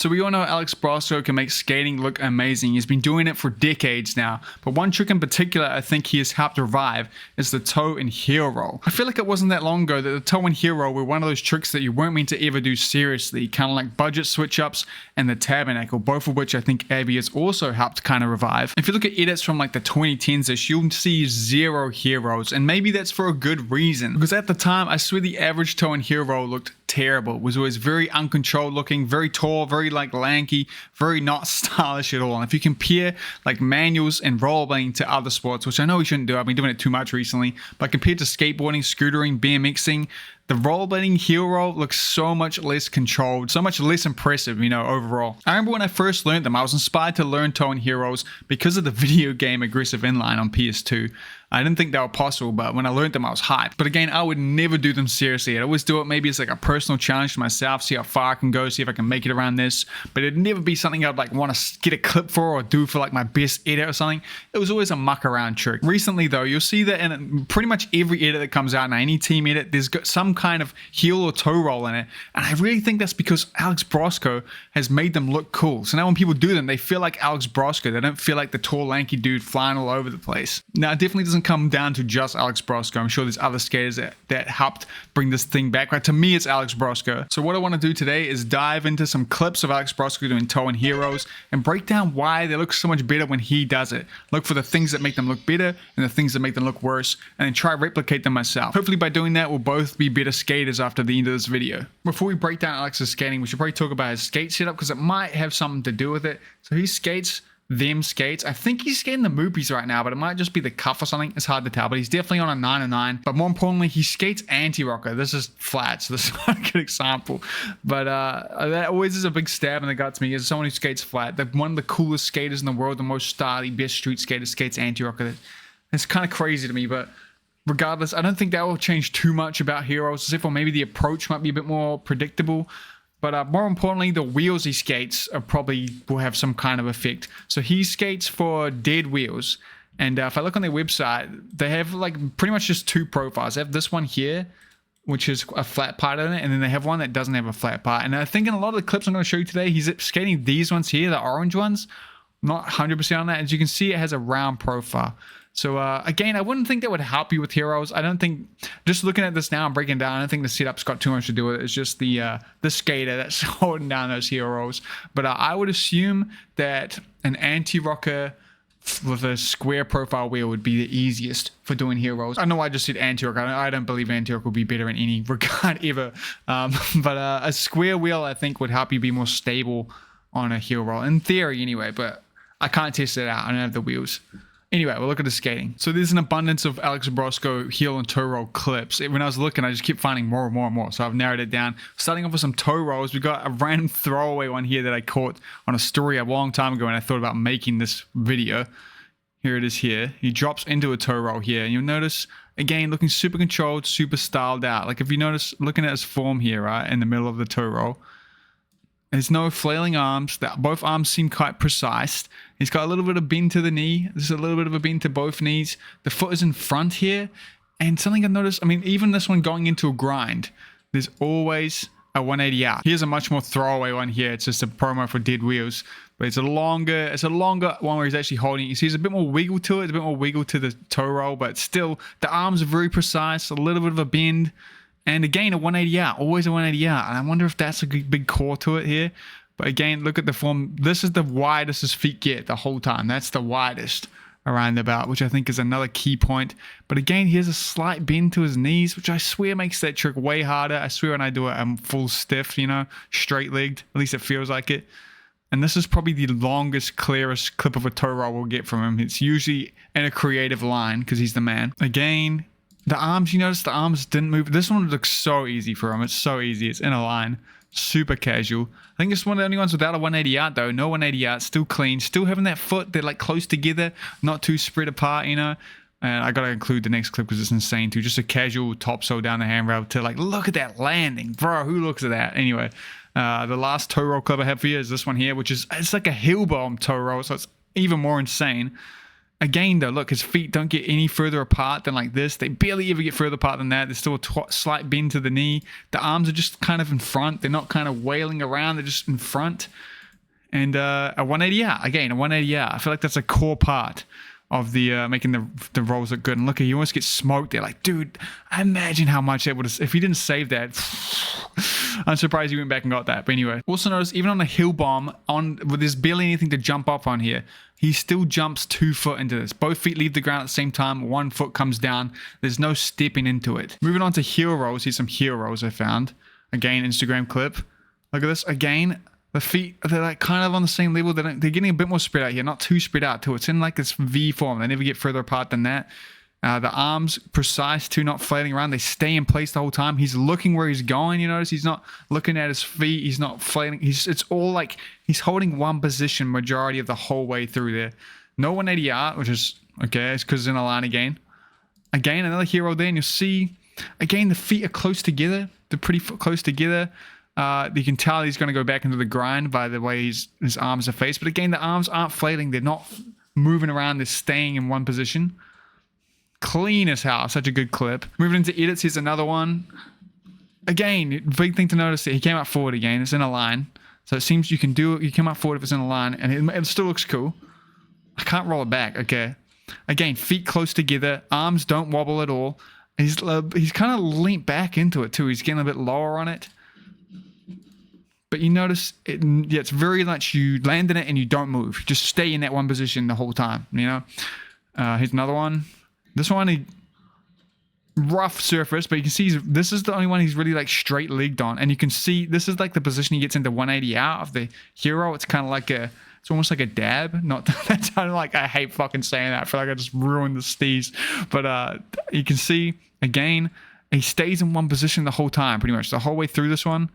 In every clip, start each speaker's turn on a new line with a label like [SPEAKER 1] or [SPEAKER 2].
[SPEAKER 1] So we all know Alex Broskow can make skating look amazing. He's been doing it for decades now. But one trick in particular I think he has helped revive is the toe and heel roll. I feel like it wasn't that long ago that the toe and heel roll were one of those tricks that you weren't meant to ever do seriously, kind of like budget switch ups and the tabernacle, both of which I think Abby has also helped kind of revive. If you look at edits from like the 2010s-ish, you'll see zero heel rolls, and maybe that's for a good reason, because at the time I swear the average toe and heel roll looked terrible. It was always very uncontrolled looking, very tall, very like lanky, very not stylish at all. And if you compare like manuals and rollerblading to other sports, which I know we shouldn't do, I've been doing it too much recently, but compared to skateboarding, scootering, BMXing, the rollerblading heel roll looks so much less controlled, so much less impressive, you know, overall. I remember when I first learned them, I was inspired to learn toe and heel rolls because of the video game Aggressive Inline on PS2. I didn't think they were possible, but when I learned them, I was hyped. But again, I would never do them seriously. I'd always do it maybe as like a personal challenge to myself, see how far I can go, see if I can make it around this. But it'd never be something I'd like want to get a clip for or do for like my best edit or something. It was always a muck around trick. Recently though, you'll see that in pretty much every edit that comes out now, any team edit, there's got some kind of heel or toe roll in it. And I really think that's because Alex Broskow has made them look cool. So now when people do them, they feel like Alex Broskow. They don't feel like the tall, lanky dude flying all over the place. Now, it definitely doesn't come down to just Alex Broskow. I'm sure there's other skaters that helped bring this thing back. Right? To me, it's Alex Broskow. So what I want to do today is dive into some clips of Alex Broskow doing toe and heel rolls and break down why they look so much better when he does it. Look for the things that make them look better and the things that make them look worse, and then try to replicate them myself. Hopefully by doing that, we'll both be better skaters after the end of this video. Before we break down Alex's skating, we should probably talk about his skate setup because it might have something to do with it. So he skates them skates. I think he's skating the Moopies right now, but it might just be the cuff or something. It's hard to tell, but he's definitely on a 909. But more importantly, he skates anti-rocker. This is flat, so this is not a good example. But that always is a big stab in the gut to me as someone who skates flat. They're one of the coolest skaters in the world, the most stylish, best street skater skates anti-rocker. It's kind of crazy to me, but regardless, I don't think that will change too much about heroes, except for maybe the approach might be a bit more predictable. But more importantly, the wheels he skates will have some kind of effect. So he skates for dead wheels. And if I look on their website, they have like pretty much just two profiles. They have this one here, which is a flat part in it. And then they have one that doesn't have a flat part. And I think in a lot of the clips I'm going to show you today, he's skating these ones here, the orange ones. Not 100% on that. As you can see, it has a round profile. So again, I wouldn't think that would help you with heroes. I don't think, just looking at this now and breaking down, I don't think the setup's got too much to do with it. It's just the skater that's holding down those heroes. But I would assume that an anti-rocker with a square profile wheel would be the easiest for doing heroes. I know I just said anti-rocker. I don't believe anti-rocker will be better in any regard ever. But a square wheel, I think, would help you be more stable on a hero, in theory anyway. But I can't test it out. I don't have the wheels. Anyway, we'll look at the skating. So there's an abundance of Alex Broskow heel and toe roll clips. When I was looking, I just kept finding more and more and more. So I've narrowed it down. Starting off with some toe rolls, we got a random throwaway one here that I caught on a story a long time ago, and I thought about making this video. Here it is here. He drops into a toe roll here, and you'll notice, again, looking super controlled, super styled out. Like if you notice, looking at his form here, right, in the middle of the toe roll, there's no flailing arms. Both arms seem quite precise. He's got a little bit of bend to the knee. There's a little bit of a bend to both knees. The foot is in front here. And something I've noticed, I mean, even this one going into a grind, there's always a 180 out. Here's a much more throwaway one here. It's just a promo for dead wheels. But it's a longer one where he's actually holding it. You see there's a bit more wiggle to it. A bit more wiggle to the toe roll. But still, the arms are very precise. A little bit of a bend. And again, a 180 out, always a 180 out. And I wonder if that's a big core to it here. But again, look at the form. This is the widest his feet get the whole time. That's the widest around the belt, which I think is another key point. But again, here's a slight bend to his knees, which I swear makes that trick way harder. I swear when I do it, I'm full stiff, you know, straight-legged. At least it feels like it. And this is probably the longest, clearest clip of a toe roll we'll get from him. It's usually in a creative line because he's the man. Again, the arms, you notice the arms didn't move. This one looks so easy for him. It's so easy. It's in a line. Super casual. I think it's one of the only ones without a 180 out though. No 180 out. Still clean. Still having that foot. They're like close together. Not too spread apart, you know. And I got to include the next clip because it's insane too. Just a casual topsail down the handrail to like, look at that landing. Bro, who looks at that? Anyway, the last toe roll clip I have for you is this one here, which is, it's like a hill bomb toe roll. So it's even more insane. Again, though, look, his feet don't get any further apart than like this. They barely ever get further apart than that. There's still a slight bend to the knee. The arms are just kind of in front. They're not kind of wailing around. They're just in front. And a 180 out. Again, a 180 out. I feel like that's a core part of the making the rolls look good. And look, he almost gets smoked there. Like, dude, I imagine how much that would have, if he didn't save that. I'm surprised he went back and got that. But anyway, also notice even on a hill bomb, with there's barely anything to jump up on here, he still jumps 2 foot into this. Both feet leave the ground at the same time. 1 foot comes down. There's no stepping into it. Moving on to heel rolls. Here's some heel rolls I found. Again, Instagram clip. Look at this. Again, the feet, they're like kind of on the same level. They're getting a bit more spread out here. Not too spread out too. It's in like this V form. They never get further apart than that. The arms precise too, not flailing around. They stay in place the whole time. He's looking where he's going. You notice he's not looking at his feet. He's not flailing. It's all like he's holding one position majority of the whole way through there. No 180 out, which is okay. It's because it's in a line again. Again, another hero there, and you'll see again the feet are close together. They're pretty close together. You can tell he's going to go back into the grind by the way his arms are faced. But again, the arms aren't flailing. They're not moving around. They're staying in one position. Clean as hell. Such a good clip. Moving into edits, here's another one. Again, big thing to notice that he came out forward again. It's in a line. So it seems you can do it. You come out forward if it's in a line. And it still looks cool. I can't roll it back. Okay. Again, feet close together. Arms don't wobble at all. He's kind of leaned back into it too. He's getting a bit lower on it. But you notice, it's very much you land in it and you don't move. You just stay in that one position the whole time, you know? Here's another one. This one, rough surface, but you can see this is the only one he's really like straight legged on. And you can see this is like the position he gets into 180 out of the hero. It's kind of like it's almost like a dab. Not that sounded like, I hate fucking saying that. I feel like I just ruined the steez. But you can see, again, he stays in one position the whole time, pretty much. The whole way through this one.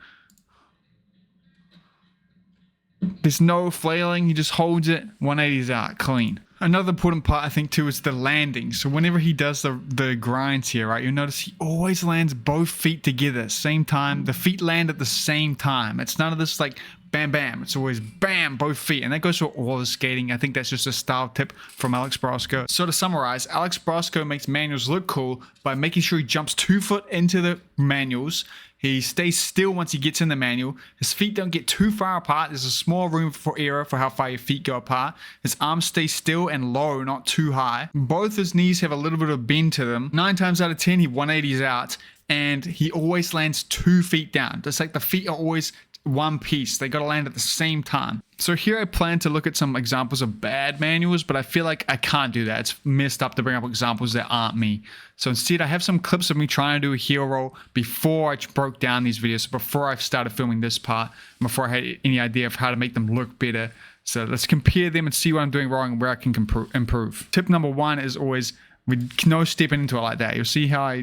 [SPEAKER 1] There's no flailing, he just holds it, 180's out, clean. Another important part I think too is the landing. So whenever he does the grinds here, right, you'll notice he always lands both feet together, same time. The feet land at the same time. It's none of this like bam bam, it's always bam, both feet. And that goes for all the skating. I think that's just a style tip from Alex Broskow. So to summarize, Alex Broskow makes manuals look cool by making sure he jumps 2 foot into the manuals. He stays still once he gets in the manual. His feet don't get too far apart. There's a small room for error for how far your feet go apart. His arms stay still and low, not too high. Both his knees have a little bit of bend to them. 9 times out of 10, he 180s out. And he always lands 2 feet down. It's like the feet are always one piece. They got to land at the same time. So here I plan to look at some examples of bad manuals, but I feel like I can't do that. It's messed up to bring up examples that aren't me. So instead I have some clips of me trying to do a heel roll before I broke down these videos, before I started filming this part, before I had any idea of how to make them look better. So let's compare them and see what I'm doing wrong and where I can improve. Tip number 1 is always with no stepping into it like that. You'll see how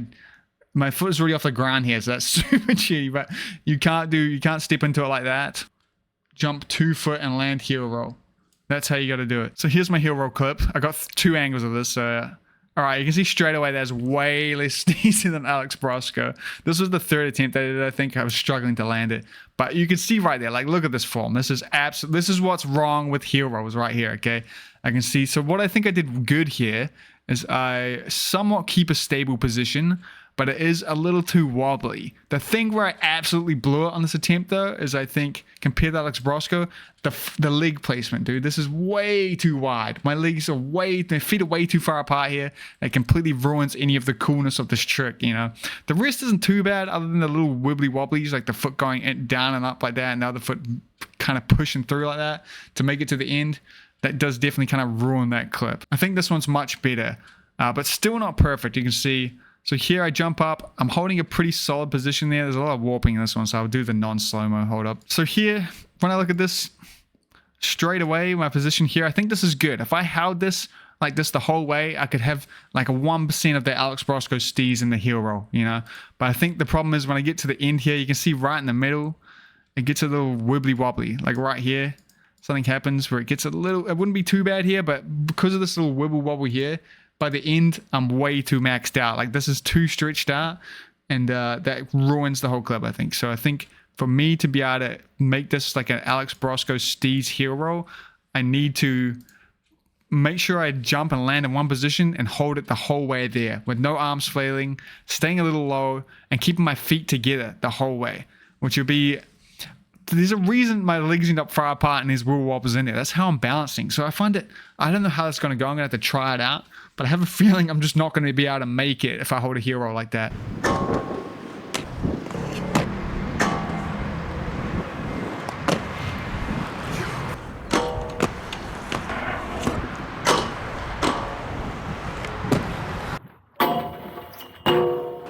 [SPEAKER 1] my foot is already off the ground here, so that's super cheaty, but you can't step into it like that. Jump 2 foot and land heel roll. That's how you got to do it. So here's my heel roll clip. I got 2 angles of this. So, all right, you can see straight away that's way less easy than Alex Broskow. This was the 3rd attempt that I think I was struggling to land it. But you can see right there, like, look at this form. This is what's wrong with heel rolls right here, okay? I can see. So what I think I did good here is I somewhat keep a stable position, but it is a little too wobbly. The thing where I absolutely blew it on this attempt, though, is I think, compared to Alex Broskow, the leg placement, dude. This is way too wide. My legs are my feet are way too far apart here. It completely ruins any of the coolness of this trick, you know. The rest isn't too bad, other than the little wibbly wobblies, like the foot going down and up like that, and the other foot kind of pushing through like that to make it to the end. That does definitely kind of ruin that clip. I think this one's much better, but still not perfect. You can see. So here I jump up. I'm holding a pretty solid position there. There's a lot of warping in this one, so I'll do the non-slow-mo hold up. So here, when I look at this, straight away, my position here, I think this is good. If I held this like this the whole way, I could have like a 1% of the Alex Broskow steez in the heel roll, you know? But I think the problem is when I get to the end here, you can see right in the middle, it gets a little wibbly wobbly, like right here. Something happens where it gets a little, it wouldn't be too bad here, but because of this little wibble wobble here, by the end, I'm way too maxed out. Like this is too stretched out, and that ruins the whole clip, I think. So I think for me to be able to make this like an Alex Broskow steez heel roll, I need to make sure I jump and land in one position and hold it the whole way there with no arms flailing, staying a little low, and keeping my feet together the whole way, which will be... There's a reason my legs end up far apart and there's wheel wobbles in there. That's how I'm balancing. So I find it, I don't know how that's going to go. I'm going to have to try it out. But I have a feeling I'm just not going to be able to make it if I hold a heel roll like that.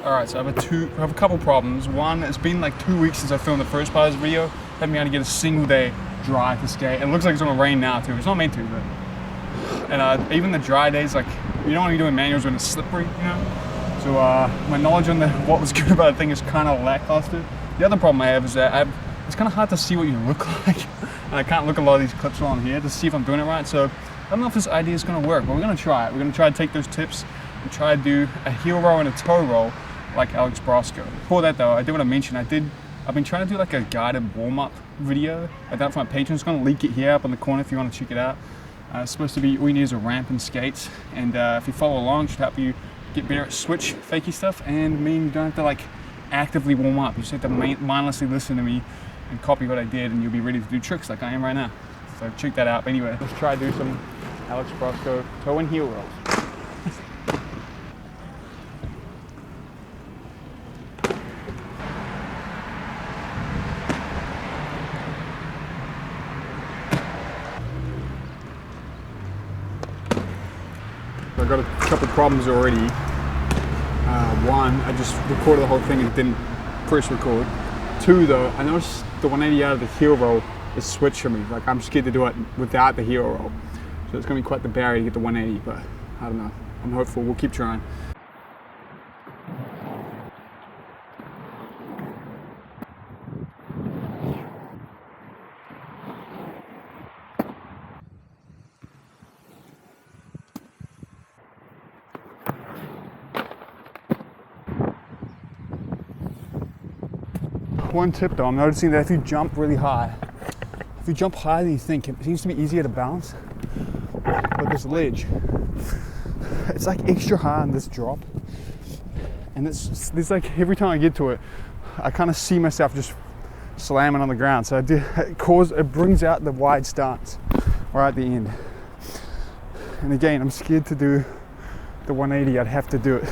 [SPEAKER 1] Alright, so I have a couple problems. One, it's been like 2 weeks since I filmed the first part of this video. Haven't been able to get a single day dry to skate. It looks like it's going to rain now too. It's not meant to, but... And even the dry days, like, you don't want to be doing manuals when it's slippery, you know? So my knowledge on what was good about the thing is kind of lackluster. The other problem I have is that it's kind of hard to see what you look like. And I can't look at a lot of these clips while I'm here to see if I'm doing it right. So I don't know if this idea is going to work, but we're going to try it. We're going to try to take those tips and try to do a heel roll and a toe roll like Alex Broskow. Before that though, I did want to mention, I've been trying to do like a guided warm-up video. I done it for my patrons. I'm going to link it here up in the corner if you want to check it out. It's supposed to be, all you need is a ramp and skates, and if you follow along, it should help you get better at switch fakey stuff, and mean you don't have to like actively warm up. You just have to mindlessly listen to me and copy what I did, and you'll be ready to do tricks like I am right now. So check that out. But anyway, let's try to do some Alex Broskow toe and heel rolls. I got a couple problems already. One, I just recorded the whole thing and didn't press record. Two though, I noticed the 180 out of the heel roll is switched for me. Like I'm scared to do it without the heel roll. So it's gonna be quite the barrier to get the 180, but I don't know. I'm hopeful, we'll keep trying. One tip though, I'm noticing that if you jump really high, if you jump higher than you think, it seems to be easier to balance. But this ledge, it's like extra high on this drop. And it's like every time I get to it, I kind of see myself just slamming on the ground. So it brings out the wide stance right at the end. And again, I'm scared to do the 180, I'd have to do it.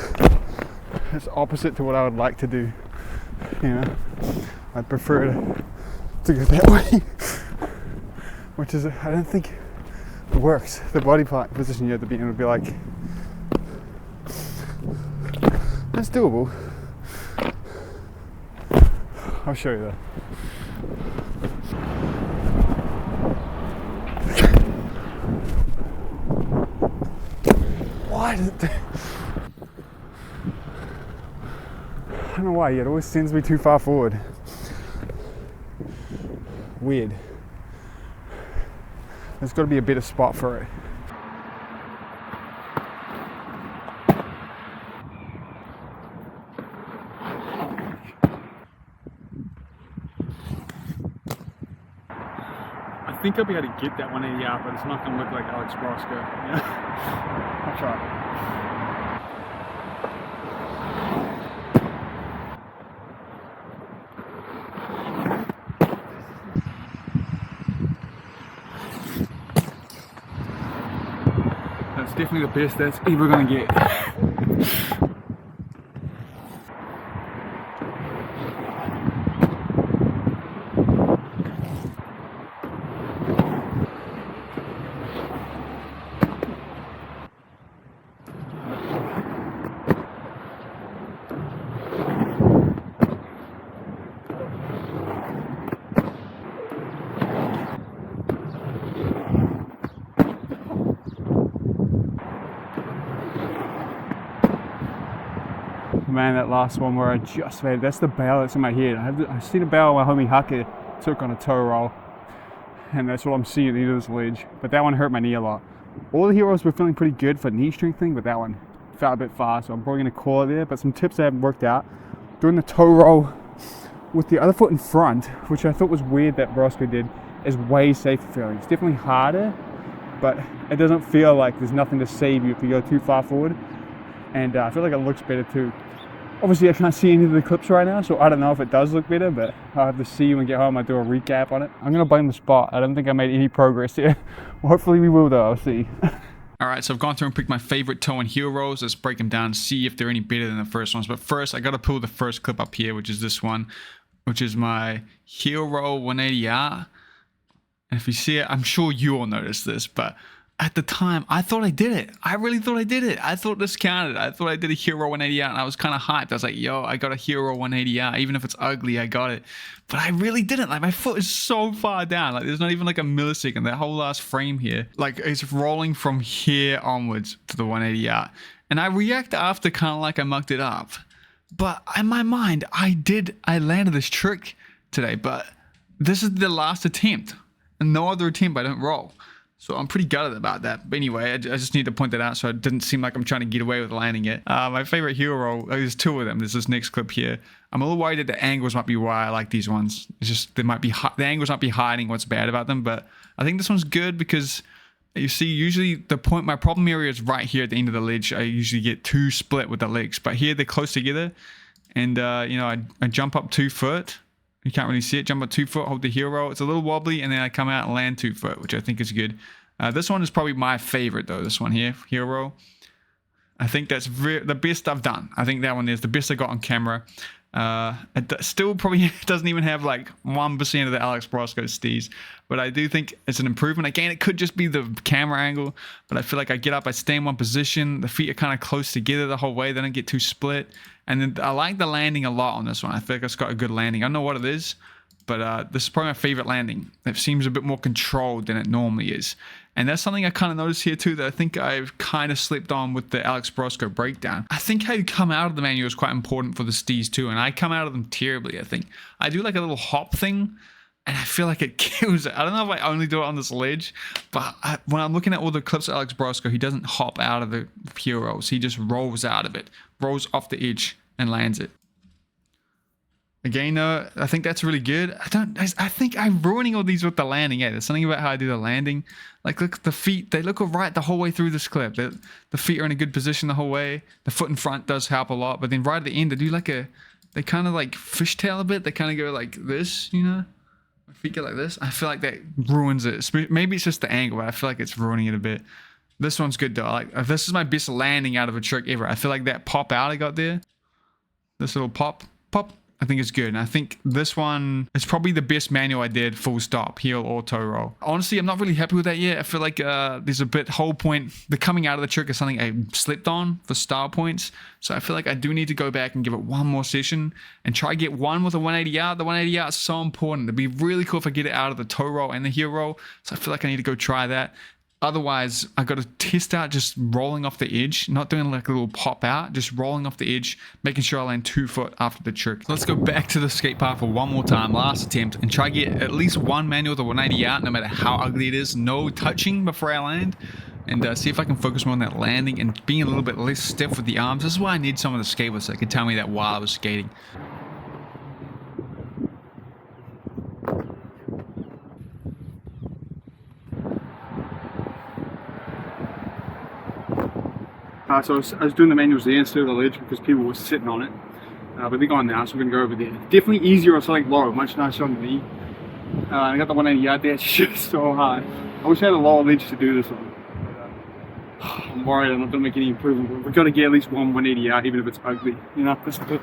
[SPEAKER 1] It's opposite to what I would like to do, you know. I'd prefer to go that way, which is, I don't think it works. The body part position you have to be in would be like, that's doable. I'll show you that. Why does it I don't know why, it always sends me too far forward. Weird. There's got to be a better spot for it. I think I'll be able to get that 180 out, but it's not going to look like Alex Broskow. Yeah? I'll try. That's definitely the best that's ever gonna get. Man, that last one where I just made, that's the bail that's in my head. I see the bail my homie Hucker took on a toe roll, and that's what I'm seeing at the end of this ledge. But that one hurt my knee a lot. All the heroes were feeling pretty good for knee strengthening, but that one felt a bit far, so I'm probably gonna call it there. But some tips that haven't worked out. Doing the toe roll with the other foot in front, which I thought was weird that Broskow did, is way safer feeling. It's definitely harder,
[SPEAKER 2] but it doesn't feel like there's nothing to save you if you go too far forward. And I feel like it looks better too. Obviously I can't see any of the clips right now, so I don't know if it does look better, but I'll have to see when we get home. I'll do a recap on it. I'm gonna blame the spot. I don't think I made any progress here. Well, hopefully we will though, I'll see.
[SPEAKER 1] Alright, so I've gone through and picked my favorite toe and heel rolls. Let's break them down and see if they're any better than the first ones. But first, I gotta pull the first clip up here, which is this one, which is my heel roll 180R. And if you see it, I'm sure you all noticed this, but at the time, I thought I did it. I really thought I did it. I thought this counted. I thought I did a hero 180R, and I was kind of hyped. I was like, yo, I got a hero 180R. Even if it's ugly, I got it. But I really didn't. Like, my foot is so far down. Like, there's not even like a millisecond. That whole last frame here, like, it's rolling from here onwards to the 180R. And I react after kind of like I mucked it up. But in my mind, I landed this trick today. But this is the last attempt. And no other attempt I don't roll. So I'm pretty gutted about that. But anyway, I just need to point that out so it didn't seem like I'm trying to get away with landing it. My favorite hero roll, there's two of them. There's this next clip here. I'm a little worried that the angles might be why I like these ones. It's just, the angles might be hiding what's bad about them. But I think this one's good because you see, usually my problem area is right here at the end of the ledge. I usually get too split with the legs. But here they're close together. And, you know, I jump up 2 foot. You can't really see it. Jump up 2 foot, hold the heel roll. It's a little wobbly, and then I come out and land 2 foot, which I think is good. This one is probably my favorite, though. This one here, heel roll. I think that's the best I've done. I think that one is the best I got on camera. It still probably doesn't even have like 1% of the Alex Broskow steez, but I do think it's an improvement. Again, it could just be the camera angle, but I feel like I get up, I stay in one position, the feet are kind of close together the whole way, they don't get too split. And then I like the landing a lot on this one. I feel like it's got a good landing. I don't know what it is, but this is probably my favorite landing. It seems a bit more controlled than it normally is. And that's something I kind of noticed here too, that I think I've kind of slipped on with the Alex Broskow breakdown. I think how you come out of the manual is quite important for the steez too, and I come out of them terribly, I think. I do like a little hop thing, and I feel like it kills it. I don't know if I only do it on this ledge, but when I'm looking at all the clips of Alex Broskow, he doesn't hop out of the heel rolls. He just rolls out of it, rolls off the edge, and lands it. Again, though, I think that's really good. I think I'm ruining all these with the landing. Yeah, there's something about how I do the landing. Like, look at the feet. They look all right the whole way through this clip. The feet are in a good position the whole way. The foot in front does help a lot. But then right at the end, they kind of like fishtail a bit. They kind of go like this, you know? My feet go like this. I feel like that ruins it. Maybe it's just the angle, but I feel like it's ruining it a bit. This one's good, though. This is my best landing out of a trick ever. I feel like that pop out I got there, this little pop, I think it's good. And I think this one is probably the best manual I did, full stop, heel or toe roll. Honestly, I'm not really happy with that yet. I feel like there's a bit whole point. The coming out of the trick is something I slipped on for style points. So I feel like I do need to go back and give it one more session and try get one with a 180R. The 180R is so important. It'd be really cool if I get it out of the toe roll and the heel roll. So I feel like I need to go try that. Otherwise, I got to test out just rolling off the edge, not doing like a little pop out, just rolling off the edge, making sure I land 2 foot after the trick. So let's go back to the skate park for one more time, last attempt, and try to get at least one manual with a 180R, no matter how ugly it is, no touching before I land, and see if I can focus more on that landing and being a little bit less stiff with the arms. This is why I need someone to skate with so they could tell me that while I was skating.
[SPEAKER 2] So I was doing the manuals there instead of the ledge because people were sitting on it. But they're gone now, so we're going to go over there. Definitely easier on something low, much nicer on the knee. I got the 180R there, it's just so hard. I wish I had a lower ledge to do this on. I'm worried I'm not going to make any improvement. We've got to get at least one 180R, even if it's ugly. You know, that's good.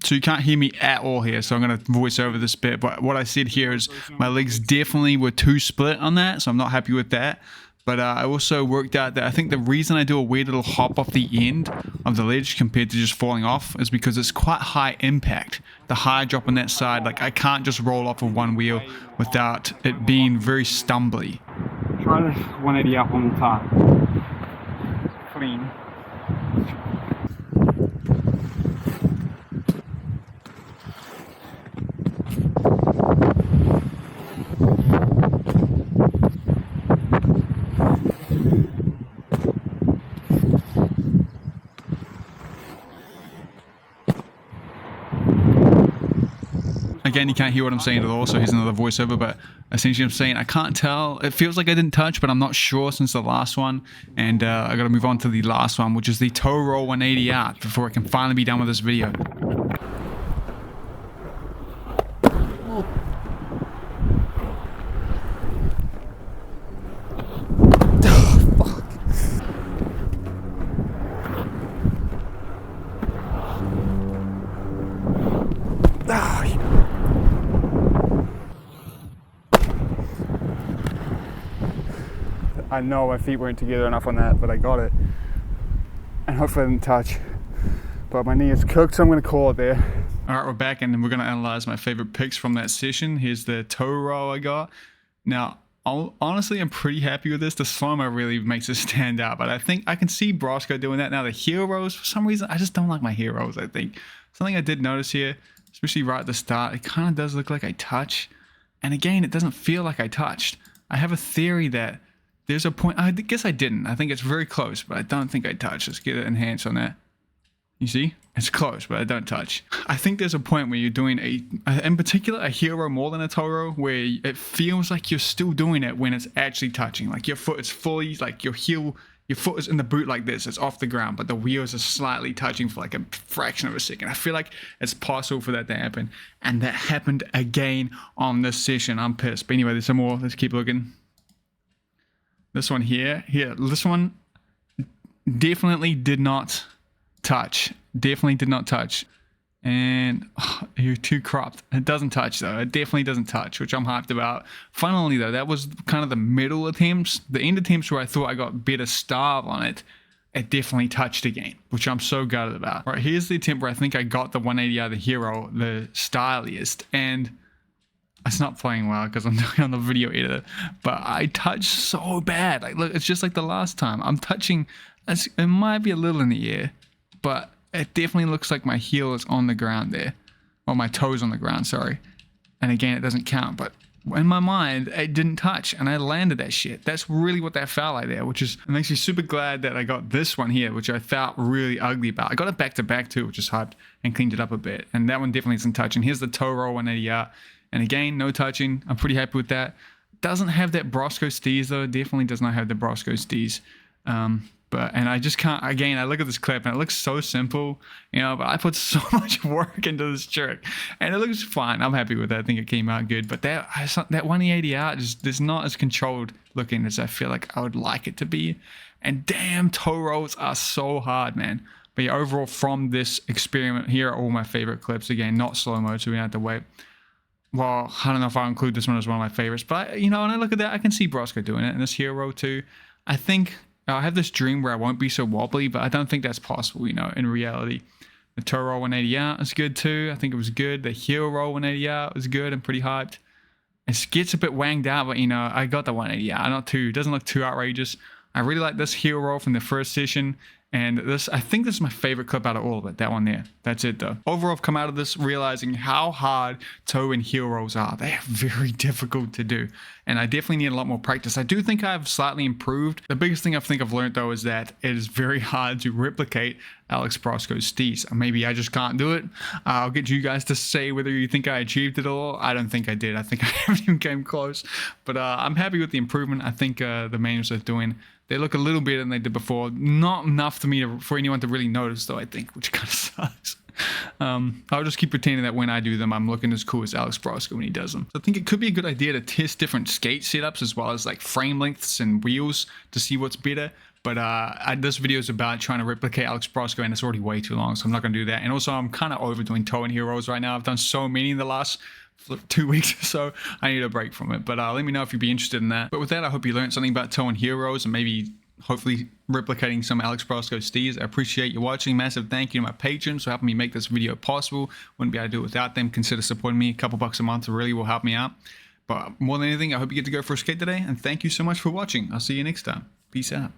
[SPEAKER 1] So you can't hear me at all here, so I'm going to voice over this bit. But what I said here is my legs definitely were too split on that, so I'm not happy with that. But I also worked out that I think the reason I do a weird little hop off the end of the ledge compared to just falling off is because it's quite high impact. The high drop on that side, like I can't just roll off of one wheel without it being very stumbly.
[SPEAKER 2] Try the 180 up one more time. Clean.
[SPEAKER 1] Again, you can't hear what I'm saying at all, so here's another voiceover, but essentially I'm saying I can't tell. It feels like I didn't touch, but I'm not sure since the last one. And I got to move on to the last one, which is the toe roll 180 out before I can finally be done with this video.
[SPEAKER 2] I know my feet weren't together enough on that, but I got it. And hopefully I didn't touch. But my knee is cooked, so I'm going to call it there.
[SPEAKER 1] Alright, we're back and we're going to analyze my favorite picks from that session. Here's the toe roll I got. Now, honestly, I'm pretty happy with this. The slow-mo really makes it stand out, but I think I can see Broskow doing that. Now, the heel rolls, for some reason, I just don't like my heel rolls, I think. Something I did notice here, especially right at the start, it kind of does look like I touch. And again, it doesn't feel like I touched. I have a theory that there's a point, I guess I didn't. I think it's very close, but I don't think I touched. Let's get it enhanced on that. You see? It's close, but I don't touch. I think there's a point where you're doing in particular, a heel roll more than a toe roll, where it feels like you're still doing it when it's actually touching. Like your foot is fully, like your foot is in the boot like this. It's off the ground, but the wheels are slightly touching for like a fraction of a second. I feel like it's possible for that to happen. And that happened again on this session. I'm pissed. But anyway, there's some more. Let's keep looking. This one here, this one definitely did not touch. Definitely did not touch. And you're too cropped. It doesn't touch though. It definitely doesn't touch, which I'm hyped about. Finally though, that was kind of the middle attempts. The end attempts where I thought I got better starve on it, it definitely touched again, which I'm so gutted about. All right, here's the attempt where I think I got the 180 out of the hero, the styliest, and it's not playing well because I'm doing on the video editor, but I touched so bad. Like, look, it's just like the last time. I'm touching, it might be a little in the air, but it definitely looks like my heel is on the ground there. Or my toes on the ground, sorry. And again, it doesn't count, but in my mind, it didn't touch, and I landed that shit. That's really what that felt like there, which is, it makes me super glad that I got this one here, which I felt really ugly about. I got it back to back too, which is hyped, and cleaned it up a bit. And that one definitely isn't touching. Here's the toe roll 180 out. And again, no touching. I'm pretty happy with that. Doesn't have that Broskow steez though. Definitely does not have the Broskow steez. And I just can't, again, I look at this clip and it looks so simple, you know, but I put so much work into this trick and it looks fine. I'm happy with that. I think it came out good, but that 180 out is not as controlled looking as I feel like I would like it to be. And damn, toe rolls are so hard, man. But yeah, overall from this experiment, here are all my favorite clips. Again, not slow-mo, so we don't have to wait. Well, I don't know if I'll include this one as one of my favorites, but you know, when I look at that, I can see Broskow doing it, and this hero too. I think I have this dream where I won't be so wobbly, but I don't think that's possible, you know, in reality. The toe roll 180 out is good too. I think it was good. The heel roll 180 out was good. I'm pretty hyped. It gets a bit wanged out, but you know, I got the 180 out. It doesn't look too outrageous. I really like this heel roll from the first session. And this, I think this is my favorite clip out of all of it, that one there. That's it though. Overall, I've come out of this realizing how hard toe and heel rolls are. They are very difficult to do. And I definitely need a lot more practice. I do think I've slightly improved. The biggest thing I think I've learned though is that it is very hard to replicate Alex Broskow's steez. Maybe I just can't do it. I'll get you guys to say whether you think I achieved it all. I don't think I did. I think I haven't even came close. But I'm happy with the improvement. I think the manuals are doing, they look a little better than they did before. Not enough for anyone to really notice though, I think, which kind of sucks. I'll just keep pretending that when I do them, I'm looking as cool as Alex Broskow when he does them. So I think it could be a good idea to test different skate setups as well as like frame lengths and wheels to see what's better. But this video is about trying to replicate Alex Broskow, and it's already way too long, so I'm not going to do that. And also, I'm kind of overdoing toe and heel rolls right now. I've done so many in the last 2 weeks or so. I need a break from it. But let me know if you'd be interested in that. But with that, I hope you learned something about toe and heel rolls and maybe hopefully replicating some Alex Broskow steez. I appreciate you watching. Massive thank you to my patrons for helping me make this video possible. Wouldn't be able to do it without them. Consider supporting me. A couple bucks a month really will help me out. But more than anything, I hope you get to go for a skate today. And thank you so much for watching. I'll see you next time. Peace out.